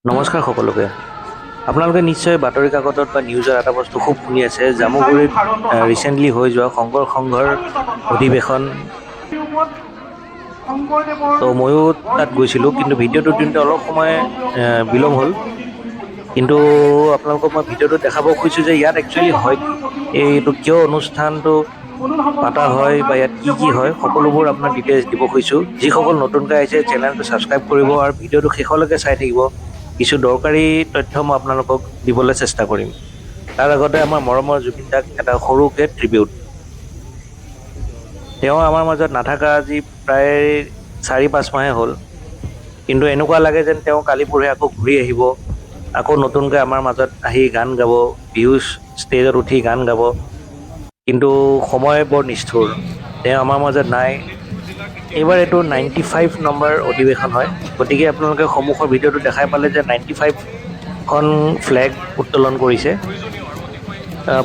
নমস্কাৰ সকলোকে। আপোনালোকে নিশ্চয় বাতৰি কাকতত বা নিউজৰ এটা বস্তু খুব শুনি আছে, জামুগুৰিত ৰিচেণ্টলি হৈ যোৱা শংকৰ সংঘৰ অধিৱেশন। তো ময়ো তাত গৈছিলোঁ, কিন্তু ভিডিঅ'টো দিওঁতে অলপ সময় বিলম্ব হ'ল। কিন্তু আপোনালোকক মই ভিডিঅ'টো দেখাব খুজিছোঁ যে ইয়াত একচুৱেলি হয় কি, এইটো কিয় অনুষ্ঠানটো পাতা হয় বা ইয়াত কি কি হয়, সকলোবোৰ আপোনাক ডিটেইলছ দিব খুজিছোঁ। যিসকল নতুনকৈ আহিছে চেনেলটো ছাবস্ক্ৰাইব কৰিব আৰু ভিডিঅ'টো শেষলৈকে চাই থাকিব। কিছু দৰকাৰী তথ্য মই আপোনালোকক দিবলৈ চেষ্টা কৰিম। তাৰ আগতে আমাৰ মৰমৰ জুবিন দাক এটা সৰুকৈ ট্ৰিবিউট। তেওঁ আমাৰ মাজত নাথাকা আজি প্ৰায় 4-5 মাহে হ'ল, কিন্তু এনেকুৱা লাগে যেন তেওঁ কালি পৰহি আকৌ ঘূৰি আহিব, আকৌ নতুনকৈ আমাৰ মাজত আহি গান গাব, বিহু ষ্টেজত উঠি গান গাব। কিন্তু সময় বৰ নিষ্ঠুৰ, তেওঁ আমাৰ মাজত নাই। এইবাৰ এইটো 95 নম্বৰ অধিৱেশন হয়, গতিকে আপোনালোকে সন্মুখৰ ভিডিঅ'টো দেখাই পালে যে 95খন ফ্লেগ উত্তোলন কৰিছে।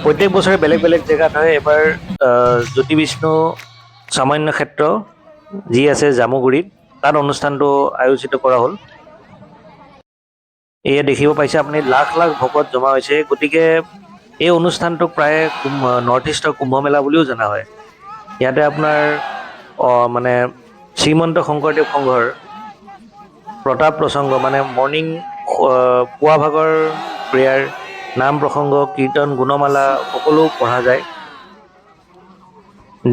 প্ৰত্যেক বছৰে বেলেগ বেলেগ জেগাত হয়। এবাৰ জ্যোতি বিষ্ণু সামান্য ক্ষেত্ৰ যি আছে জামুগুৰিত, তাত অনুষ্ঠানটো আয়োজিত কৰা হ'ল। এয়া দেখিব পাইছে আপুনি, লাখ লাখ ভকত জমা হৈছে। গতিকে এই অনুষ্ঠানটোক প্ৰায় নৰ্থ ইষ্টৰ কুম্ভ মেলা বুলিও জনা হয়। ইয়াতে আপোনাৰ মানে শ্ৰীমন্ত শংকৰদেৱ সংঘৰ প্ৰতাপ প্ৰসংগ, মানে মৰ্ণিং পুৱা ভাগৰ প্ৰেয়াৰ, নাম প্ৰসংগ, কীৰ্তন, গুণমালা সকলো পঢ়া যায়।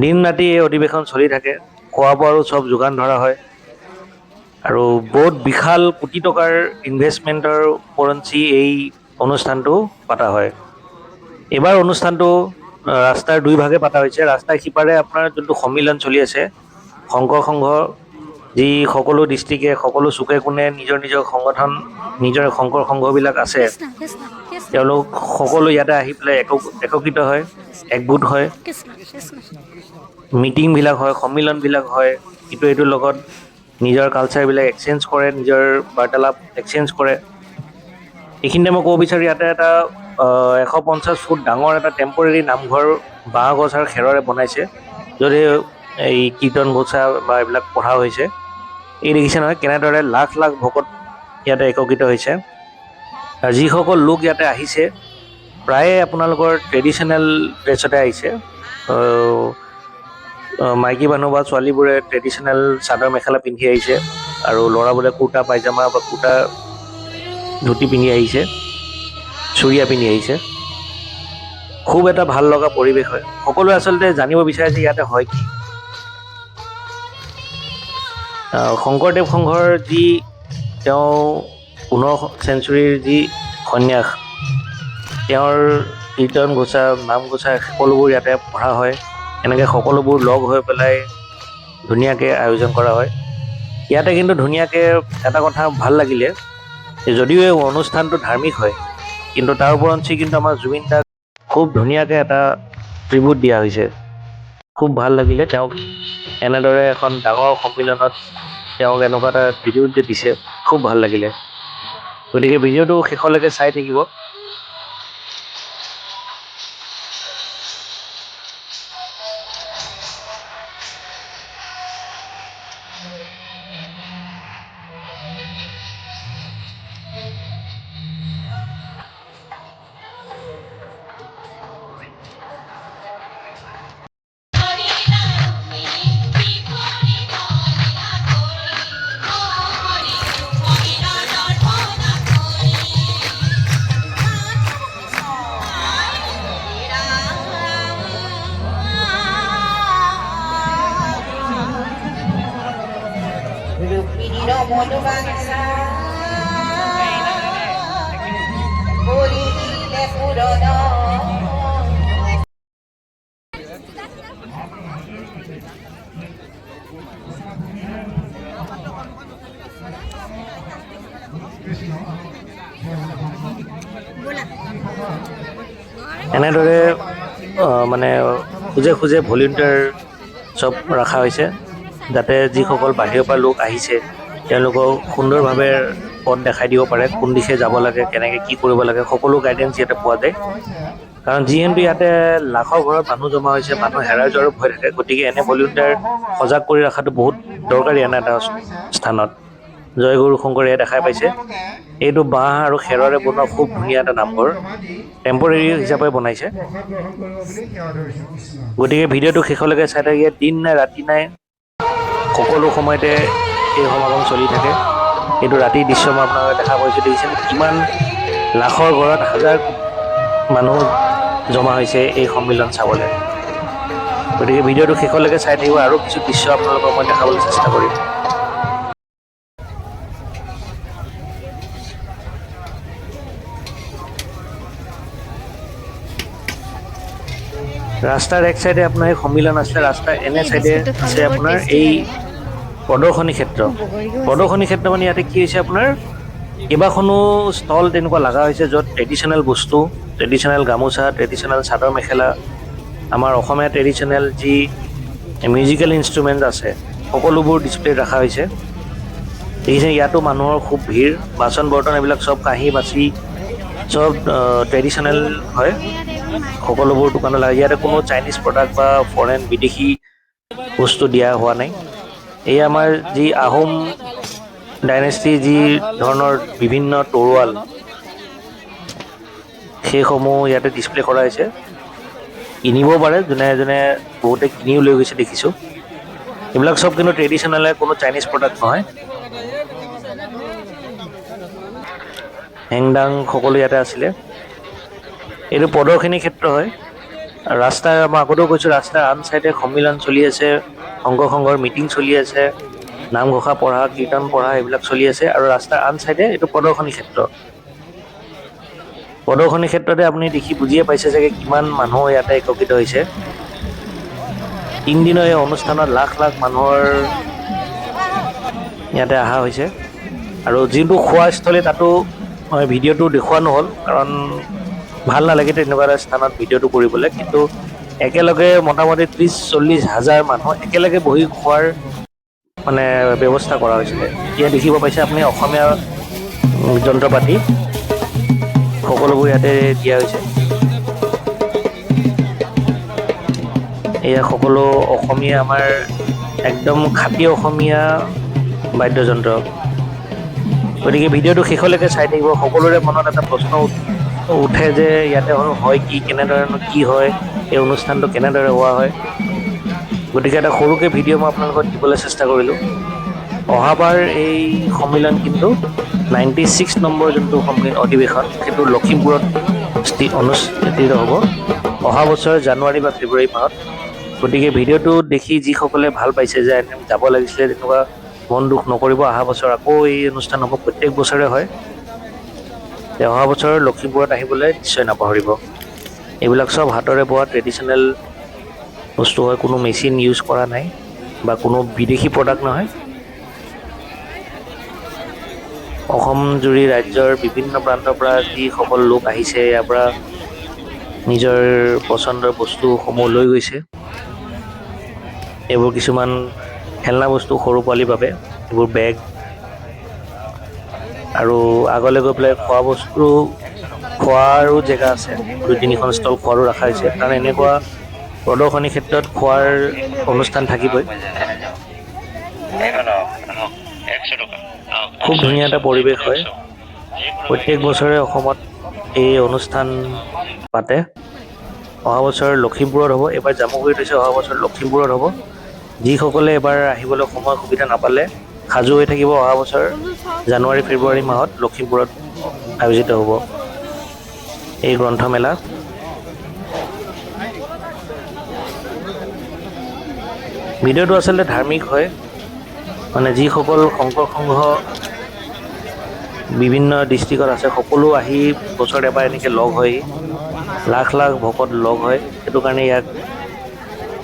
দিন ৰাতি এই অধিৱেশন চলি থাকে, খোৱা বোৱাৰো চব যোগান ধৰা হয়। আৰু বহুত বিশাল কোটি টকাৰ ইনভেষ্টমেণ্টৰ ওপৰঞ্চি এই অনুষ্ঠানটো পতা হয়। এইবাৰ অনুষ্ঠানটো ৰাস্তাৰ দুই ভাগে পতা হৈছে। ৰাস্তাৰ সিপাৰে আপোনাৰ যোনটো সন্মিলন চলি আছে, শংকৰ সংঘ, যি সকলো ডিষ্ট্ৰিক্টে সকলো চুকে কোণে নিজৰ নিজৰ সংগঠন, নিজৰ শংকৰ সংঘবিলাক আছে, কৃষ্ণ কৃষ্ণ কৃষ্ণ তেওঁলোক সকলো ইয়াতে আহি পেলাই একত্ৰিত হয়, একগোট হয়। কৃষ্ণ কৃষ্ণ মিটিংবিলাক হয়, সন্মিলনবিলাক হয়, ইটো ইটোৰ লগত নিজৰ কালচাৰবিলাক এক্সচেঞ্জ কৰে, নিজৰ বাৰ্তালাপ এক্সচেঞ্জ কৰে। এইখিনিতে মই ক'ব বিচাৰোঁ, ইয়াতে এটা 150 ফুট ডাঙৰ এটা টেম্পৰেৰী নামঘৰ বাঁহ গছ আৰু খেৰৰে বনাইছে, য'ত এই কীৰ্তন ঘোষা বা এইবিলাক পঢ়া হৈছে। এই দেখিছে নহয় কেনেদৰে লাখ লাখ ভকত ইয়াতে একত্ৰিত হৈছে। আৰু যিসকল লোক ইয়াতে আহিছে, প্ৰায়ে আপোনালোকৰ ট্ৰেডিশ্যনেল ড্ৰেছতে আহিছে। মাইকী মানুহ বা ছোৱালীবোৰে ট্ৰেডিশ্যনেল চাদৰ মেখেলা পিন্ধি আহিছে, আৰু ল'ৰাবোৰে কুৰ্তা পায়জামা বা কুৰ্তা ধুতি পিন্ধি আহিছে, চুৰিয়া পিন্ধি আহিছে। খুব এটা ভাল লগা পৰিৱেশ হয়। সকলোৱে আচলতে জানিব বিচাৰে যে ইয়াতে হয় কি। শংকৰদেৱ সংঘৰ যি তেওঁ 15 চেঞ্চুৰীৰ যি সন্যাস, তেওঁৰ কীৰ্তন ঘোষা, নাম ঘোষা সকলোবোৰ ইয়াতে পঢ়া হয়। এনেকৈ সকলোবোৰ লগ হৈ পেলাই ধুনীয়াকৈ আয়োজন কৰা হয়। ইয়াতে কিন্তু ধুনীয়াকৈ এটা কথা ভাল লাগিলে, যদিও এই অনুষ্ঠানটো ধাৰ্মিক হয়, কিন্তু তাৰ ওপৰঞ্চি কিন্তু আমাৰ জুবিন দাক খুব ধুনীয়াকৈ এটা ট্ৰিবিউট দিয়া হৈছে। খুব ভাল লাগিলে তেওঁক এনেদৰে এখন ডাঙৰ সন্মিলনত তেওঁক এনেকুৱা এটা ট্ৰিবিউট যে দিছে, খুব ভাল লাগিলে। গতিকে ভিডিঅ'টো শেষলৈকে চাই থাকিব। Rukmini Mono Bangsa Puri Le Purono এনেদৰে মানে খোজে খোজে ভলিণ্টিয়াৰ চব ৰখা হৈছে, যাতে যিসকল বাহিৰৰ পৰা লোক আহিছে তেওঁলোকক সুন্দৰভাৱে পথ দেখাই দিব পাৰে, কোন দিশে যাব লাগে, কেনেকৈ কি কৰিব লাগে, সকলো গাইডেঞ্চ ইয়াতে পোৱা যায়। কাৰণ যিহেতু ইয়াতে লাখৰ ঘৰত মানুহ জমা হৈছে, মানুহ হেৰাই যোৱাৰো ভয় থাকে। গতিকে এনে ভলিণ্টিয়াৰ সজাগ কৰি ৰখাটো বহুত দৰকাৰী এনে এটা স্থানত। জয়গুৰু শংকৰে দেখাই পাইছে। এইটো বাঁহ আৰু খেৰৰে বনোৱা খুব ধুনীয়া এটা নামঘৰ, টেম্পৰেৰী হিচাপে বনাইছে। গতিকে ভিডিঅ'টো শেষলৈকে চাই থাকে। দিন নাই ৰাতি নাই, সকলো সময়তে এই সমাগম চলি থাকে। এইটো ৰাতিৰ দৃশ্য মই আপোনালোকে দেখা পাইছোঁ। দেখিছেনে কিমান লাখৰ ঘৰত হাজাৰ মানুহ জমা হৈছে এই সন্মিলন চাবলৈ। গতিকে ভিডিঅ'টো শেষলৈকে চাই থাকিব, আৰু কিছু দৃশ্য আপোনালোকক মই দেখাবলৈ চেষ্টা কৰিম। ৰাস্তাৰ এক চাইডে আপোনাৰ এই সন্মিলন আছিলে, ৰাস্তাৰ এনে চাইডে আছে আপোনাৰ এই প্ৰদৰ্শনী ক্ষেত্ৰ। প্ৰদৰ্শনী ক্ষেত্ৰ মানে ইয়াতে কি হৈছে আপোনাৰ কেইবাখনো ষ্টল তেনেকুৱা লগা হৈছে, য'ত ট্ৰেডিশ্যনেল বস্তু, ট্ৰেডিশ্যনেল গামোচা, ট্ৰেডিশ্যনেল চাদৰ মেখেলা, আমাৰ অসমীয়া ট্ৰেডিশ্যনেল যি মিউজিকেল ইনষ্ট্ৰুমেণ্ট আছে সকলোবোৰ ডিছপ্লেত ৰখা হৈছে। দেখিছে ইয়াতো মানুহৰ খুব ভিৰ, বাচন বৰ্তন এইবিলাক চব কাঁহী বাচি চব ট্ৰেডিশ্যনেল হয়, সকলোবোৰ দোকানত লাগে। ইয়াতে কোনো চাইনিজ প্ৰডাক্ট বা ফৰেন বিদেশী বস্তু দিয়া হোৱা নাই। এই আমাৰ যি আহোম ডাইনেষ্টিৰ যি ধৰণৰ বিভিন্ন তৰোৱাল, সেইসমূহ ইয়াতে ডিছপ্লে কৰা হৈছে। কিনিবও পাৰে, যোনে যোনে বহুতে কিনিও লৈ গৈছে দেখিছোঁ। এইবিলাক চব কিন্তু ট্ৰেডিশ্যনেলে, কোনো চাইনিজ প্ৰডাক্ট নহয়। হেংদাং সকলো ইয়াতে আছিলে। এইটো প্ৰদৰ্শনী ক্ষেত্ৰ হয়। ৰাস্তাৰ মই আগতেও কৈছোঁ, ৰাস্তাৰ আন চাইডে সন্মিলন চলি আছে, শংকৰ সংঘৰ মিটিং চলি আছে, নামঘোষা পঢ়া, কীৰ্তন পঢ়া এইবিলাক চলি আছে। আৰু ৰাস্তাৰ আন চাইডে এইটো প্ৰদৰ্শনী ক্ষেত্ৰ। প্ৰদৰ্শনী ক্ষেত্ৰতে আপুনি দেখি বুজিয়ে পাইছে চাগে কিমান মানুহ ইয়াতে একত্ৰিত হৈছে। 3 দিনৰ এই অনুষ্ঠানত লাখ লাখ মানুহৰ ইয়াতে অহা হৈছে। আৰু যিটো খোৱাস্থলী তাতো মই ভিডিঅ'টো দেখুওৱা নহ'ল, কাৰণ ভাল নালাগে তেনেকুৱা এটা স্থানত ভিডিঅ'টো কৰিবলৈ। কিন্তু একেলগে মোটামুটি 30-40 হাজাৰ মানুহ একেলগে বহি খোৱাৰ মানে ব্যৱস্থা কৰা হৈছিলে। এতিয়া দেখিব পাইছে আপুনি অসমীয়া যন্ত্ৰ পাতি সকলোবোৰ ইয়াতে দিয়া হৈছে। এয়া সকলো অসমীয়া, আমাৰ একদম খাটি অসমীয়া বাদ্যযন্ত্ৰ। গতিকে ভিডিঅ'টো শেষলৈকে চাই থাকিব। সকলোৰে মনত এটা প্ৰশ্ন উঠে যে ইয়াতে হয় কি, কেনেধৰণৰ কি হয়, এই অনুষ্ঠানটো কেনেদৰে হোৱা হয়। গতিকে এটা সৰুকৈ ভিডিঅ' মই আপোনালোকক দিবলৈ চেষ্টা কৰিলোঁ। অহাবাৰ এই সন্মিলন কিন্তু 96 নম্বৰ যোনটো অধিৱেশন, সেইটো লখিমপুৰত অনুষ্ঠিত হ'ব অহা বছৰ জানুৱাৰী বা ফেব্ৰুৱাৰী মাহত। গতিকে ভিডিঅ'টো দেখি যিসকলে ভাল পাইছে যে যাব লাগিছিলে, তেনেকুৱা মন দুখ নকৰিব। অহা বছৰ আকৌ এই অনুষ্ঠান হ'ব, প্ৰত্যেক বছৰে হয়। অহা বছৰ লখিমপুৰত আহিবলৈ নিশ্চয় নাপাহৰিব। এইবিলাক চব হাতৰে বোৱা ট্ৰেডিশ্যনেল বস্তু হয়, কোনো মেচিন ইউজ কৰা নাই বা কোনো বিদেশী প্ৰডাক্ট নহয়। অসম জুৰি ৰাজ্যৰ বিভিন্ন প্ৰান্তৰ পৰা যিসকল লোক আহিছে, ইয়াৰ পৰা নিজৰ পচন্দৰ বস্তুসমূহ লৈ গৈছে। এইবোৰ কিছুমান খেলনা বস্তু সৰু পোৱালীৰ বাবে, এইবোৰ বেগ, আৰু আগলৈ গৈ পেলাই খোৱাৰো জেগা আছে। 2-3খন ষ্টল খোৱাৰো ৰখা হৈছে, কাৰণ এনেকুৱা প্ৰদৰ্শনী ক্ষেত্ৰত খোৱাৰ অনুষ্ঠান থাকিবই। খুব ধুনীয়া এটা পৰিৱেশ হয়। প্ৰত্যেক বছৰে অসমত এই অনুষ্ঠান পাতে। অহা বছৰ লখিমপুৰত হ'ব, এইবাৰ জামুগুৰিত হৈছে, অহা বছৰ লখিমপুৰত হ'ব। যিসকলে এবাৰ আহিবলৈ সময় সুবিধা নাপালে সাজু হৈ থাকিব। অহা বছৰ জানুৱাৰী ফেব্ৰুৱাৰী মাহত লখিমপুৰত আয়োজিত হ'ব এই গ্ৰন্থমেলা। ভিডিঅ'টো আচলতে ধাৰ্মিক হয়, মানে যিসকল শংকৰ সংঘ বিভিন্ন ডিষ্ট্ৰিক্টত আছে সকলো আহি বছৰত এবাৰ এনেকৈ লগ হয়, লাখ লাখ ভকত লগ হয়। সেইটো কাৰণে ইয়াক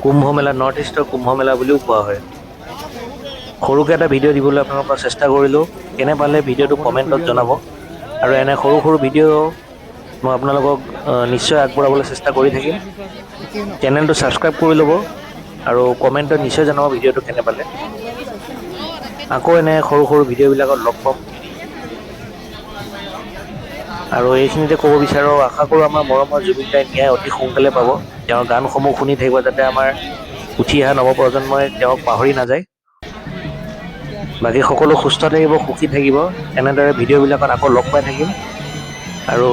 কুম্ভ মেলা, নৰ্থ ইষ্টৰ কুম্ভ মেলা বুলিও কোৱা হয়। সৰুকৈ এটা ভিডিঅ' দিবলৈ আপোনালোকৰ চেষ্টা কৰিলোঁ। কেনে পালে ভিডিঅ'টো কমেণ্টত জনাব। আৰু এনে সৰু সৰু ভিডিঅ' মই আপোনালোকক নিশ্চয় আগবঢ়াবলৈ চেষ্টা কৰি থাকিম। চেনেলটো ছাবস্ক্ৰাইব কৰি ল'ব আৰু কমেণ্টত নিশ্চয় জনাব ভিডিঅ'টো কেনে পালে। আকৌ এনে সৰু সৰু ভিডিঅ'বিলাকত লগ পাম। আৰু এইখিনিতে ক'ব বিচাৰোঁ, আশা কৰোঁ আমাৰ মৰমৰ জুবিন দাই ন্যায় অতি সোনকালে পাব। তেওঁৰ গানসমূহ শুনি থাকিব, যাতে আমাৰ উঠি অহা নৱপ্ৰজন্মই তেওঁক পাহৰি নাযায়। বাকী সকলো সুস্থ থাকিব, সুখী থাকিব। এনেদৰে ভিডিঅ'বিলাকত আকৌ লগ পাই থাকিম। আৰু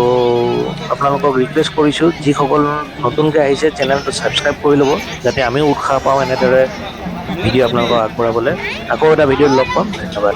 আপোনালোকক ৰিকুৱেষ্ট কৰিছোঁ, যিসকল নতুনকৈ আহিছে চেনেলটো ছাবস্ক্ৰাইব কৰি ল'ব, যাতে আমিও উৎসাহ পাওঁ এনেদৰে ভিডিঅ' আপোনালোকক আগবঢ়াবলৈ। আকৌ এটা ভিডিঅ'ত লগ পাম। ধন্যবাদ।